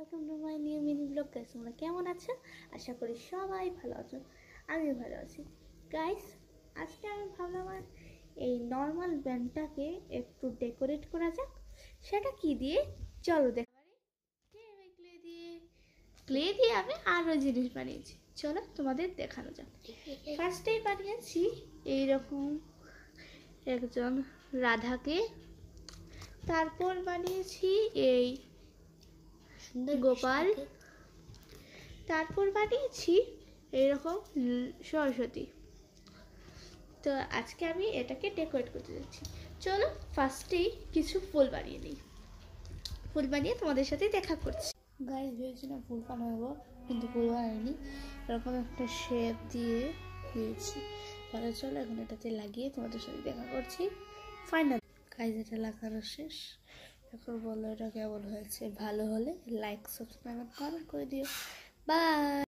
Welcome to my new mini blog. Guys, তোমরা কেমন আছো? আশা করি সবাই ভালো আছো, আমিও ভালো আছি। গাইস, আজকে আমি ভাবলাম এই নর্মাল ব্যান্ডটাকে একটু ডেকোরেট করা যাক। সেটা কি দিয়ে চলো দেখা পারি। ক্লে দিয়ে আমি আরও জিনিস বানিয়েছি, চলো তোমাদের দেখানো যাক। ফার্স্টেই বানিয়েছি এইরকম একজন রাধাকে, তারপর বানিয়েছি এই গোপাল, তারপর বানিয়েছি এইরকম সরস্বতী। তো আজকে আমি এটাকে ডেকোরেট করতে যাচ্ছি। চলো ফার্স্টেই কিছু ফুল বানিয়ে নিই। ফুল বানিয়ে তোমাদের সাথে দেখা করছি। গাইস, ভেবেছিলাম ফুল বানাবো, কিন্তু ফুল বানাইনি, এরকম একটা শেপ দিয়ে দিয়েছি। তাহলে চলো এখন এটাতে লাগিয়ে তোমাদের সাথে দেখা করছি। ফাইনাল গাইস, এটা লাগানো শেষ। এখন বলো এটা কেমন হয়েছে। ভালো হলে লাইক, সাবস্ক্রাইব, কমেন্ট করে দিও। বাই।